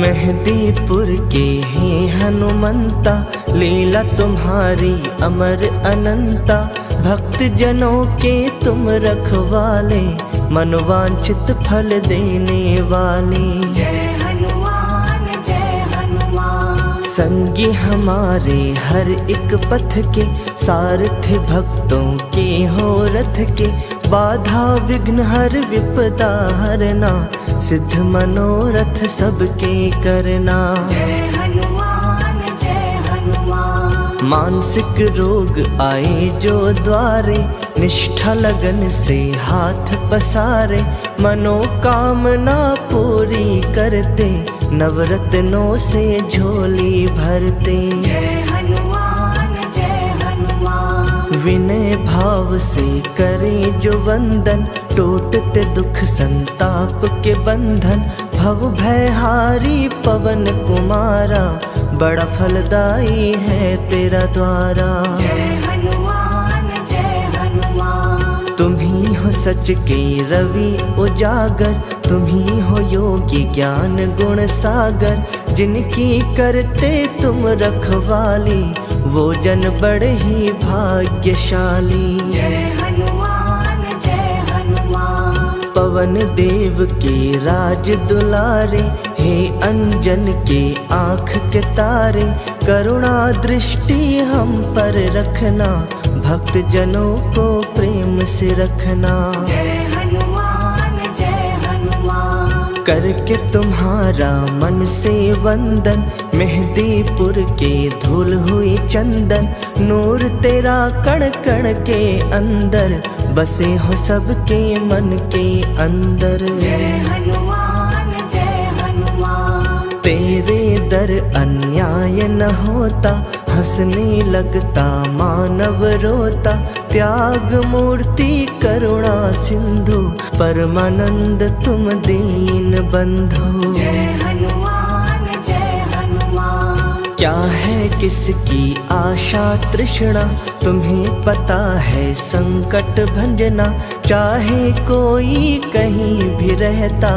मेहंदीपुर के हैं हनुमंता, लीला तुम्हारी अमर अनंता। भक्त जनों के तुम रखवाले, मनोवांछित फल देने वाले। जय हनुमान जय हनुमान। संगी हमारे हर एक पथ के, सारथी भक्तों के हो रथ के। बाधा विघ्न हर विपदा हरना, सिद्ध मनोरथ सबके करना। जय हनुमान जय हनुमान। मानसिक रोग आए जो द्वारे, निष्ठा लगन से हाथ पसारे। मनोकामना पूरी करते, नवरत्नों से झोली भरते। जय हनुमान जय हनुमान। विनय भाव से करें जो वंदन, टूटते दुख संताप के बंधन। भव भयहारी पवन कुमारा, बड़ा फलदायी है तेरा द्वारा। जय हनुमान जय हनुमान। तुम ही हो सच के रवि उजागर, तुम ही हो योगी ज्ञान गुण सागर। जिनकी करते तुम रखवाली, वो जन बड़े ही भाग्यशाली। जय हनुमान जय हनुमान। पवन देव के राज दुलारे, हे अंजन के आँख के तारे। करुणा दृष्टि हम पर रखना, भक्त जनों को प्रेम से रखना। जय हनुमान जय हनुमान। करके तुम्हारा मन से वंदन, मेहंदीपुर के धूल हुई चंदन। नूर तेरा कण कण के अंदर, बसे हो सबके मन के अंदर। जय हनुमान जय हनुमान। तेरे दर अन्याय न होता, हंसने लगता मानव रोता। त्याग मूर्ति करुणा सिंधु, परमानंद तुम दीन बंधु। जय हनुमान जय हनुमान। क्या है किसकी आशा तृष्णा, तुम्हें पता है संकट भंजना। चाहे कोई कहीं भी रहता,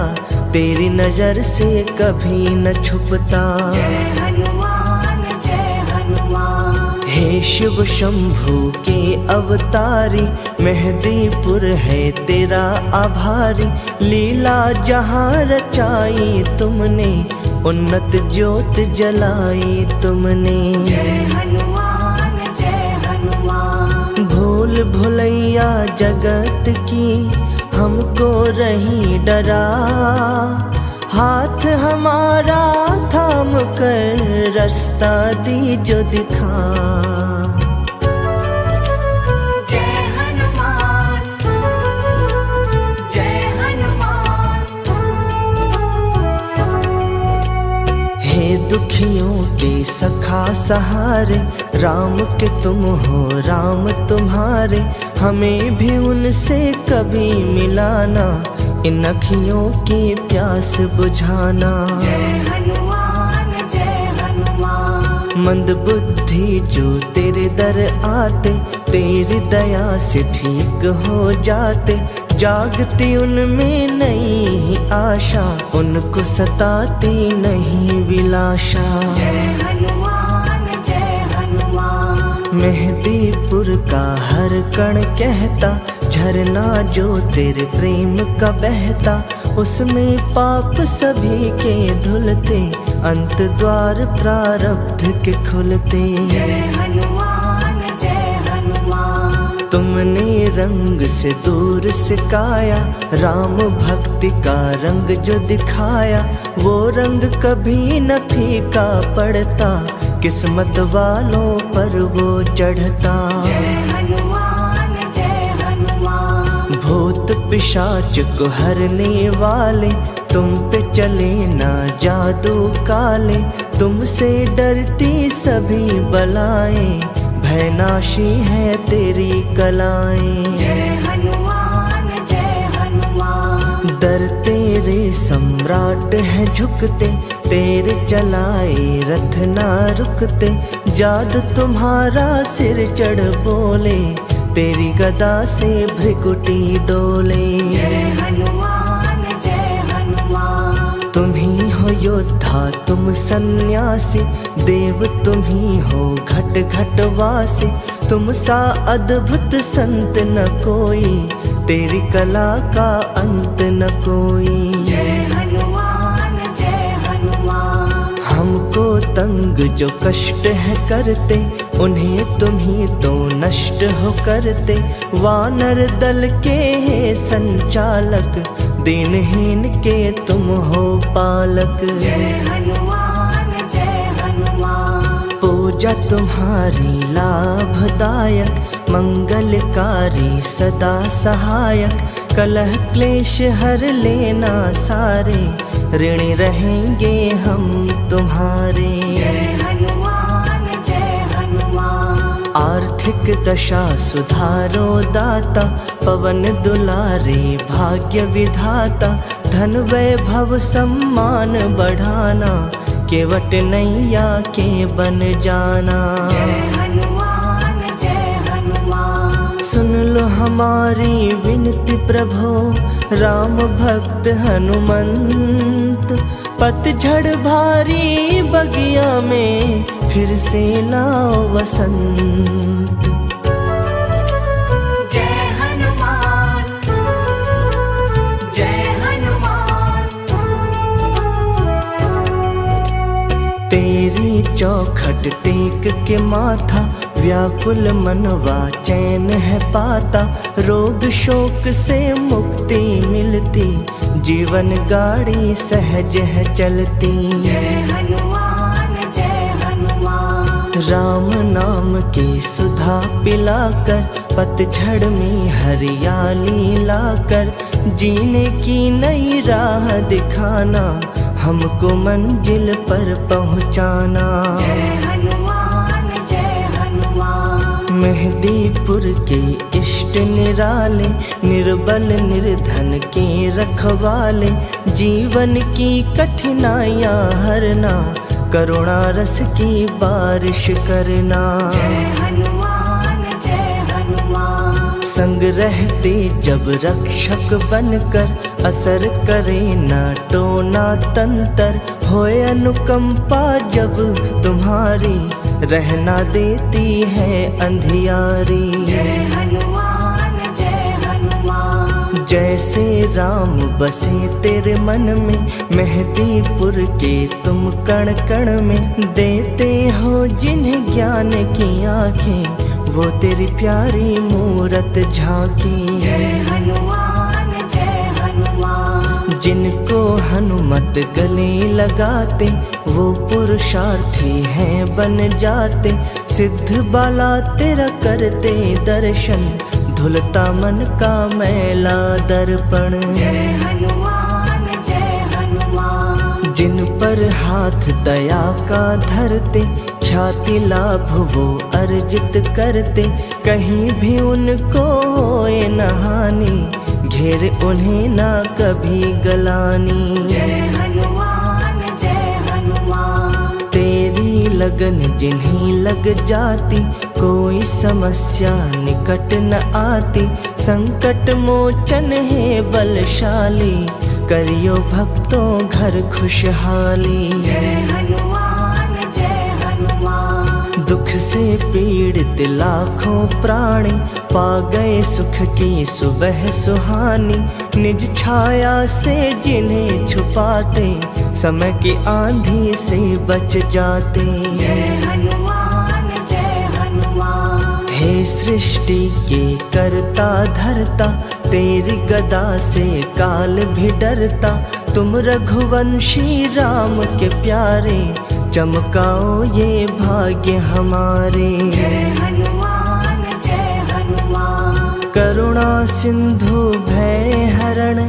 तेरी नजर से कभी न छुपता। जय हनुमान जय हनुमान। हे शिव शंभु के अवतारी, मेहंदीपुर है तेरा आभारी। लीला जहाँ रचाई तुमने, उन्नत ज्योत जलाई तुमने। जय हनुमान जय हनुमान। भूल भुलैया जगत की, हमको रही डरा। हाथ हमारा थाम कर, रास्ता दीजो दिखा। जय हनुमान जय हनुमान। हे दुखियों के सखा सहारे, राम के तुम हो राम तुम्हारे। हमें भी उनसे कभी मिलाना, इन अखियों की प्यास बुझाना। जय हनुमान जय हनुमान। मंद बुद्धि जो तेरे दर आते, तेरी दया से ठीक हो जाते। जागती उनमें नई आशा, उनको सताती नहीं विलाशा। जय हनुमान जय हनुमान। मेहंदीपुर का हर कण कहता, झरना जो तेरे प्रेम का बहता। उसमें पाप सभी के धुलते, अंत द्वार प्रारब्ध के खुलते। जय हनुमान जय हनुमान। तुमने रंग से दूर सिखाया, राम भक्ति का रंग जो दिखाया। वो रंग कभी न फीका पड़ता, किस्मत वालों पर वो चढ़ता। जय हनुमान जय हनुमान। भूत पिशाच को हरने वाले, तुम पे चले ना जादू काले। तुमसे डरती सभी बलाएं, भयनाशी है तेरी कलाएं। जय हनुमान जय हनुमान। दर तेरे सम्राट है झुकते, तेरे चलाए रथ ना रुकते। जादू तुम्हारा सिर चढ़ बोले, तेरी गदा से भृकुटी डोले। जय हनुमान जय हनुमान। तुम ही हो हो योद्धा तुम सन्यासी, देव तुम ही हो घट घट वासी। तुम सा अद्भुत संत न कोई, तेरी कला का अंत न कोई। जय हनुमान जय हनुमान। हमको तंग जो कष्ट है करते, उन्हें तुम ही तो नष्ट हो करते। वानर दल के है संचालक, दीनहीन के तुम हो पालक। जय हनुमान जय हनुमान। पूजा तुम्हारी लाभदायक, मंगलकारी सदा सहायक। कलह क्लेश हर लेना सारे, ऋण रहेंगे हम तुम्हारे। जय हनुमान जय हनुमान। आर्थिक दशा सुधारो दाता, पवन दुलारे भाग्य विधाता। धन वैभव सम्मान बढ़ाना, केवट नैया के बन जाना। जय हनुमान जय हनुमान। सुन लो हमारी विनती प्रभो, राम भक्त हनुमंत। पतझड़ भारी बगिया में, फिर से लाओ वसंत। जय हनुमान जय हनुमान। तेरी चौखट टेक के माथा, व्याकुल मनवा चैन है पाता। रोग शोक से मुक्ति मिलती, जीवन गाड़ी सहज है चलती। जय हनुमान जय हनुमान। राम नाम की सुधा पिलाकर, पतझड़ में हरियाली लाकर। जीने की नई राह दिखाना, हमको मंजिल पर पहुंचाना। जय हनुमान जय हनुमान। मेहदीपुर के इष्ट निराले, निर्बल निर्धन के रखवाले। जीवन की कठिनाइयाँ हरना, करुणा रस की बारिश करना। जय हनुमान जय हनुमान। संग रहते जब रक्षक बनकर, असर करे ना टोना तंतर। होए अनुकंपा जब तुम्हारी, रहना देती है अंधियारी। जय हनुमान जय हनुमान। जैसे राम बसे तेरे मन में, मेहदीपुर के तुम कण कण में। देते हो जिन्हें ज्ञान की आँखें, वो तेरी प्यारी मूरत झांकी। जय हनुमान जय हनुमान। जिनको हनुमत गले लगाते, वो पुरुषार्थी हैं बन जाते। सिद्ध बाला तेरा करते दर्शन, धुलता मन का मैला दर्पण। जय हनुमान जय हनुमान। जिन पर हाथ दया का धरते, छाती लाभ वो अर्जित करते। कहीं भी उनको होए न हानि, घेर उन्हें ना कभी गलानी। जय हनुमान जय हनुमान। तेरी लगन जिन्हें लग जाती, कोई समस्या निकट न आती। संकट मोचन है बलशाली, करियो भक्तों घर खुशहाली। जय हनुमान जय हनुमान। दुख से पीड़ित लाखों प्राणी, पा गए सुख की सुबह सुहानी। निज छाया से जिन्हें छुपाते, समय की आंधी से बच जाते। जय हनुमान जय हनुमान। हे सृष्टि के करता धरता, तेरी गदा से काल भी डरता। तुम रघुवंशी राम के प्यारे, चमकाओ ये भाग्य हमारे। जय हनुमान जय हनुमान। करुणा सिंधु भय हरण,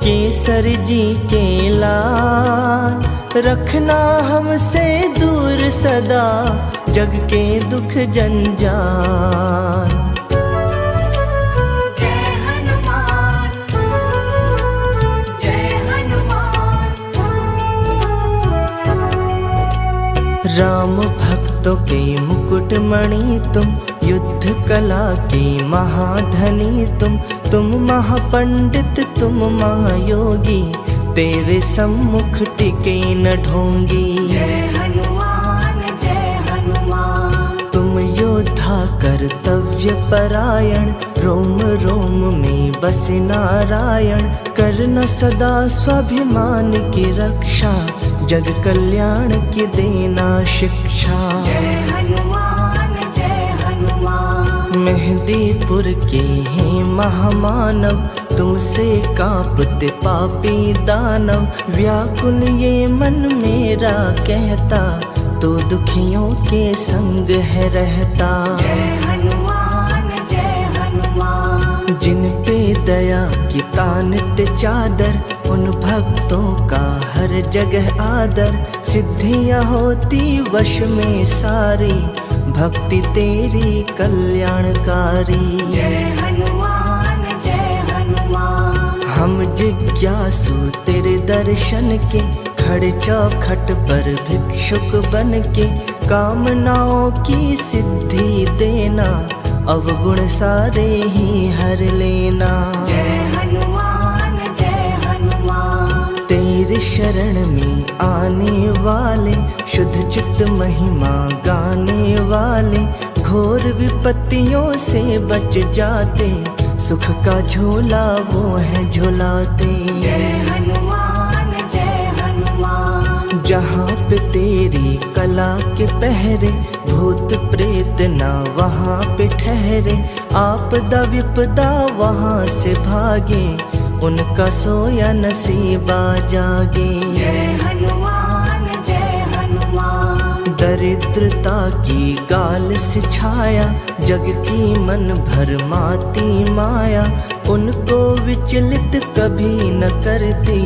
केसर जी के लाल। रखना हमसे दूर सदा, जग के दुख जंजाल। जय हनुमान जय हनुमान। राम भक्तों के मुकुट मणि तुम, युद्ध कला की महाधनी तुम। तुम महापंडित तुम महायोगी, तेरे सम्मुख टिके न ढोंगी। जय हनुमान जय हनुमान। तुम योद्धा कर्तव्य परायण, रोम रोम में बसे नारायण। करना सदा स्वाभिमान की रक्षा, जग कल्याण की देना शिक्षा। जय हनुमान जय हनुमान। मेहंदीपुर के हैं महामानव, तुमसे कांपते पापी दानव। व्याकुल ये मन मेरा कहता, तो दुखियों के संग है रहता। जय हनुमान जय हनुमान। जिन पे दया की तानते चादर, उन भक्तों का हर जगह आदर। सिद्धियां होती वश में सारी, भक्ति तेरी कल्याणकारी। जय हनुमान जय हनुमान। हम जिज्ञासु तेरे दर्शन के, खड़े चौखट पर भिक्षुक बन के। कामनाओं की सिद्धि देना, अवगुण सारे ही हर लेना। जय हनुमान जय हनुमान। तेरे शरण में आने वाले, शुद्ध चित्त महिमा गाने वाले। घोर विपत्तियों से बच जाते, सुख का झोला वो है झुलाते। जय हनुमान जय हनुमान। जहाँ पे तेरी कला के पहरे, भूत प्रेत ना वहाँ पे ठहरे। आपदा विपदा वहाँ से भागे, उनका सोया नसीबा जागे। जय हनुमान जय हनुमान। दरिद्रता की गाल से छाया, जग की मन भर माती माया। उनको विचलित कभी न करती,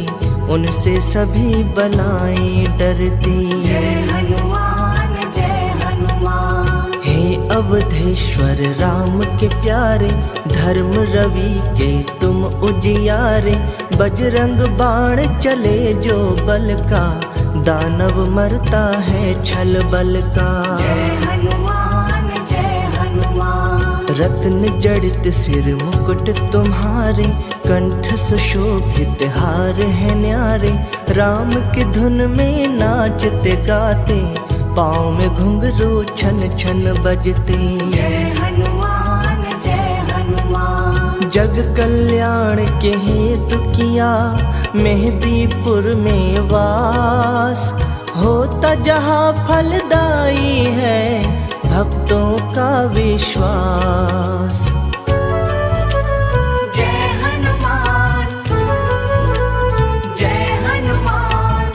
उनसे सभी बलाएं डरती। जय हनुमान जय हनुमान। हे अवधेश्वर राम के प्यारे, धर्म रवि के तुम उजियारे। बजरंग बाण चले जो बल का, दानव मरता है छल बल का। जय हनुमान जय हनुमान। रत्न जड़ित सिर मुकुट तुम्हारे, कंठ सुशोभित हार है न्यारे। राम की धुन में नाचते गाते, पाँव में घुंघरू छन छन बजते। जय हनुमान जय हनुमान। जग कल्याण के हेतु किया, मेहंदीपुर में वास। होता जहाँ फलदायी है, भक्तों का विश्वास। जय हनुमान जय हनुमान।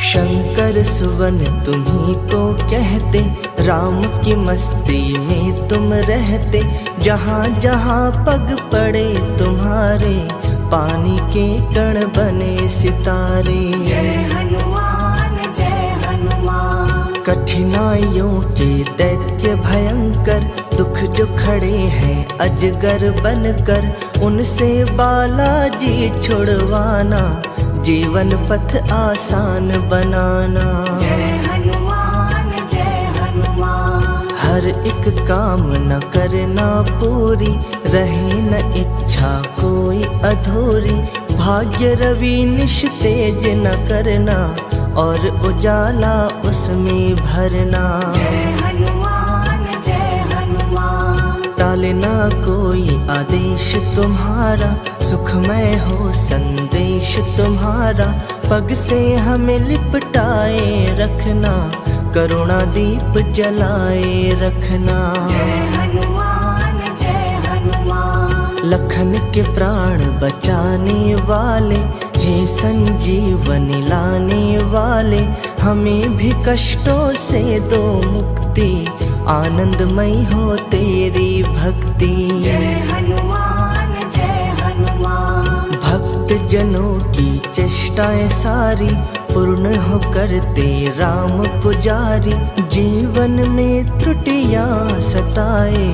शंकर सुवन तुम्ही को कहते, राम की मस्ती में तुम रहते। जहाँ जहाँ पग पड़े तुम्हारे, पानी के कण बने सितारे। जय हनुमान जय हनुमान। कठिनाइयों के दैत्य भयंकर, दुख जो खड़े हैं अजगर बनकर। उनसे बालाजी छुड़वाना, जीवन पथ आसान बनाना। जय हनुमान जय हनुमान। हर एक काम न करना पूरी, रहे न इच्छा कोई अधूरी। भाग्य रवि निश तेज न करना, और उजाला उसमें भरना। जय हनुमान जय हनुमान। टाले ना कोई आदेश तुम्हारा, सुखमय हो संदेश तुम्हारा। पग से हमें लिपटाए रखना, करुणा दीप जलाए रखना। जय हनुमान जय हनुमान। लखन के प्राण बचाने वाले, हे संजीवनी लाने वाले। हमें भी कष्टों से दो मुक्ति, आनंदमयी हो तेरी भक्ति। जय हनुमान जय हनुमान। भक्त जनों की चेष्टाएं सारी, पूर्ण हो करते राम पुजारी। जीवन में त्रुटियां सताए,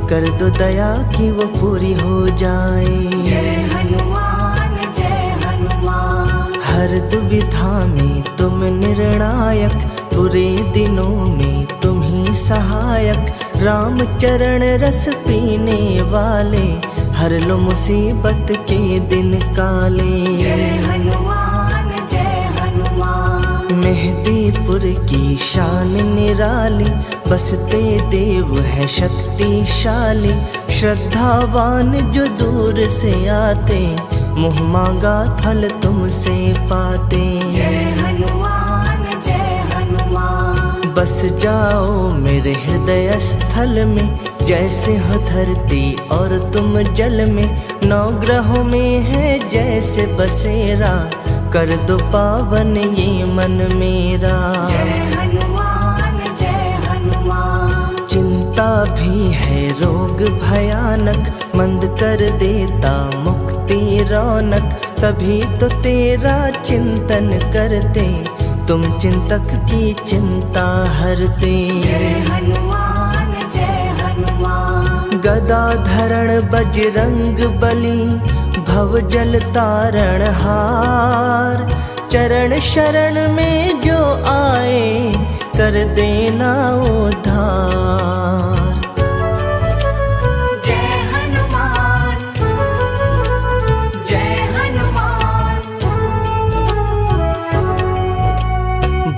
कर दो दया कि वो पूरी हो जाए। जय हनुमान जय हनुमान। हर दुविधा में तुम निर्णायक, बुरे दिनों में तुम ही सहायक। राम चरण रस पीने वाले, हर लो मुसीबत के दिन काले। जय हनुमान जय हनुमान। मेहदीपुर की शान निराली, बसते देव है शक्तिशाली। श्रद्धावान जो दूर से आते, मुँह मांगा फल तुमसे पाते। जय हनुमान जय हनुमान। बस जाओ मेरे हृदय स्थल में, जैसे हो धरती और तुम जल में। नौ ग्रहों में है जैसे बसेरा, कर दो पावन ये मन मेरा। जय हनुमान जय हनुमान। चिंता भी है रोग भयानक, मंद कर देता मुक्ति रौनक। तभी तो तेरा चिंतन करते, तुम चिंतक की चिंता हरते। जय हनुमान जय हनुमान। गदा धरण बजरंग बली, भव जल तारण हार। चरण शरण में जो आए, कर देना उद्धार। जय हनुमान जय हनुमान।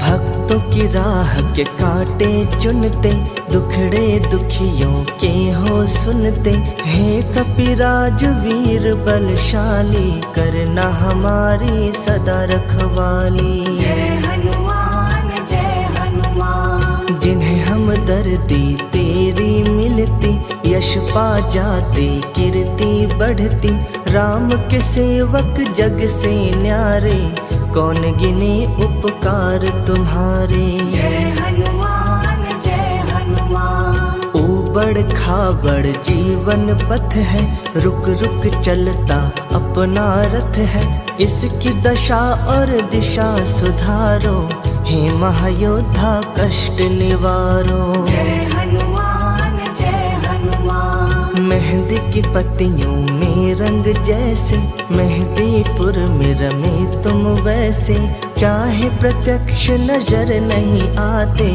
भक्तों की राह के कांटे चुनते, दुखड़े दुखियों के हो सुनते। हे कपिराज वीर बलशाली, करना हमारी सदा रखवाली। जय हनुमान जय हनुमान। जिन्हें हम दर्दी तेरी मिलती, यश पा जाते कीर्ति बढ़ती। राम के सेवक जग से न्यारे, कौन गिने उपकार तुम्हारे। जय हनुमान जय हनुमान। ऊबड़ खाबड़ जीवन पथ है, रुक रुक चलता अपना रथ है। इसकी दशा और दिशा सुधारो, हे महायोद्धा कष्ट निवारो। जय हनुमान जय हनुमान। मेहंदी की पत्तियों में रंग जैसे, मेहदीपुर में रमे तुम वैसे। चाहे प्रत्यक्ष नजर नहीं आते,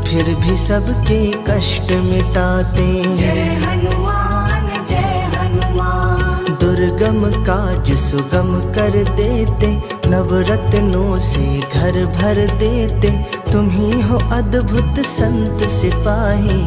फिर भी सबके कष्ट मिटाते। जय हनुमान जय हनुमान। दुर्गम काज सुगम कर देते, नवरत्नों से घर भर देते। तुम ही हो अद्भुत संत सिपाही,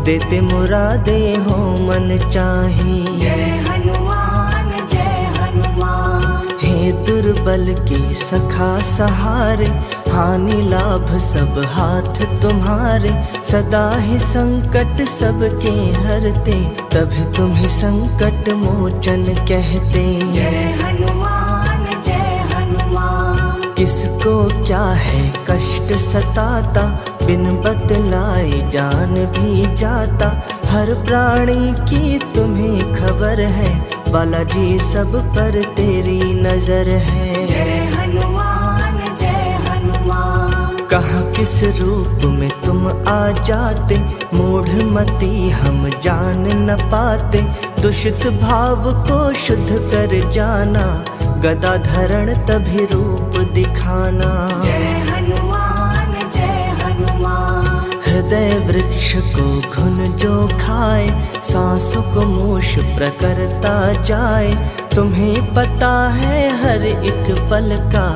देते मुरादे हो मन चाही। जय हनुमान जय हनुमान। हे दुर्बल के सखा सहारे, हानि लाभ सब हाथ तुम्हारे। सदा ही संकट सबके हरते, तभी तुम्हें संकट मोचन कहते। जय हनुमान जय हनुमान। किसको क्या है कष्ट सताता, बिन बतलाए जान भी जाता। हर प्राणी की तुम्हें खबर है, बालाजी सब पर तेरी नजर है। जय हनुमान जय हनुमान। कहाँ किस रूप में तुम आ जाते, मूढ़मती हम जान न पाते। दूषित भाव को शुद्ध कर जाना, गदा धरण तभी रूप दिखाना। जय हनुमान जय हनुमान। हृदय वृक्ष को घुन जो खाए, सांसों को मूष प्रकरता जाए। तुम्हें पता है हर एक पल का,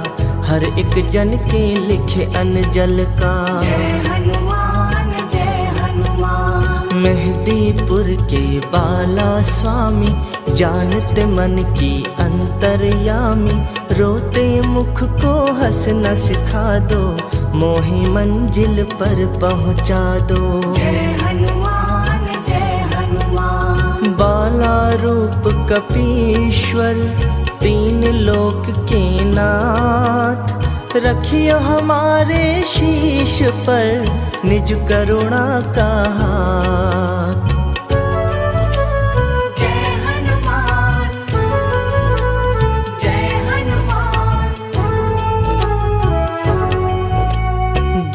हर एक जन के लिखे अनजल का। जय हनुमान जय हनुमान। मेहदीपुर के बाला स्वामी, जानते मन की अंतर्यामी। रोते मुख को हंसना सिखा दो, मोही मंजिल पर पहुंचा दो। जय हनुमान जय हनुमान। बाला रूप कपीश्वर, तीन लोक के नाथ। रखियो हमारे शीश पर निज करुणा का हाथ। जय हनुमान जय हनुमान।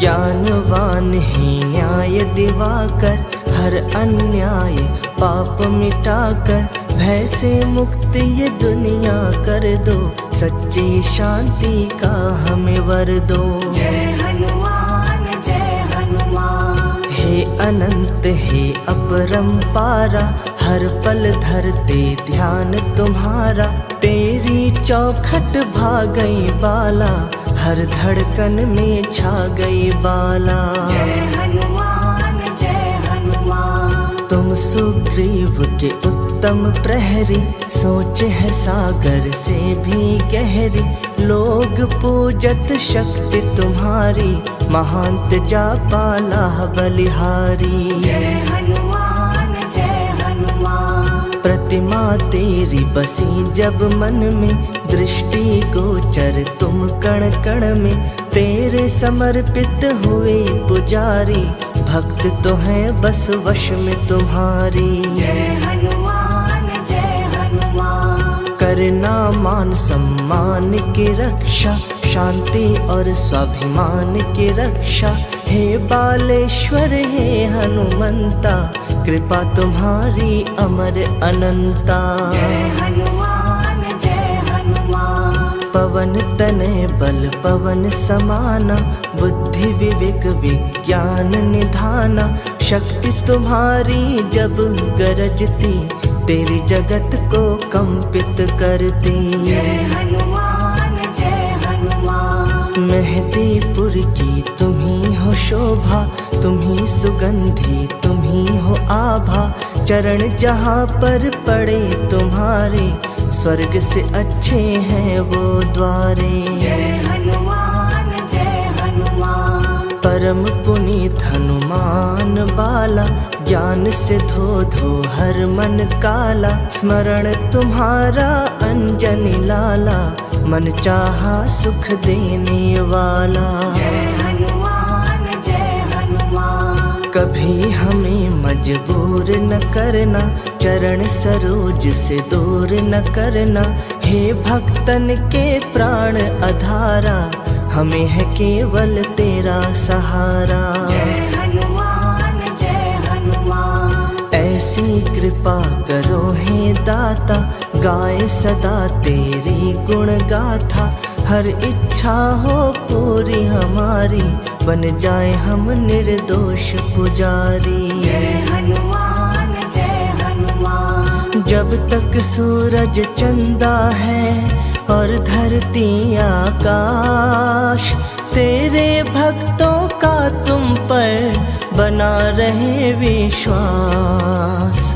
ज्ञानवान ही न्याय दिवाकर, हर अन्याय पाप मिटाकर। भय से मुक्त ये दुनिया कर दो, सच्ची शांति का हमें वर दो। जय हनुमान जय हनुमान। हे अनंत हे अपरंपारा, हर पल धरते ध्यान तुम्हारा, तेरी चौखट भागई बाला, हर धड़कन में छा गई बाला। जय हनुमान जय हनुमान। तुम सुग्रीव के उत्तम प्रहरी, सोच है सागर से भी गहरी। लोग पूजत शक्ति तुम्हारी, महांत जापाला बलिहारी। जय हनुमान जय हनुमान। प्रतिमा तेरी बसी जब मन में, दृष्टि गोचर तुम कण कण में। तेरे समर्पित हुए पुजारी, भक्त तो है बस वश में तुम्हारी। जय हनुमान जय हनुमान। करना मान सम्मान की रक्षा, शांति और स्वाभिमान की रक्षा। हे बालेश्वर हे हनुमंता, कृपा तुम्हारी अमर अनंता। जय हनुमान जय हनुमान। पवन तनय बल पवन समाना, बुद्धि विवेक विज्ञान निधाना। शक्ति तुम्हारी जब गरजती, तेरी जगत को कंपित करती। जय हनुमान जय हनुमान। मेहदीपुर की तुम्ही हो शोभा, तुम्ही सुगंधी तुम्ही हो आभा। चरण जहाँ पर पड़े तुम्हारे, स्वर्ग से अच्छे हैं वो द्वारे। जय हनुमान जय हनुमान। परम पुनीत हनुमान बाला, ज्ञान से धो धो हर मन काला। स्मरण तुम्हारा अंजनी लाला, मन चाहा सुख देने वाला। जय हनुमान जय हनुमान। कभी हमें मजबूर न करना, चरण सरोज से दूर न करना। हे भक्तन के प्राण आधारा, हमें है केवल तेरा सहारा। जय हनुमान जय हनुमान। ऐसी कृपा करो हे दाता, गाए सदा तेरी गुण गाथा। हर इच्छा हो पूरी हमारी, बन जाए हम निर्दोष पुजारी। जय हनुमान जय हनुमान। जब तक सूरज चंदा है और धरती आकाश, तेरे भक्तों का तुम पर बना रहे विश्वास।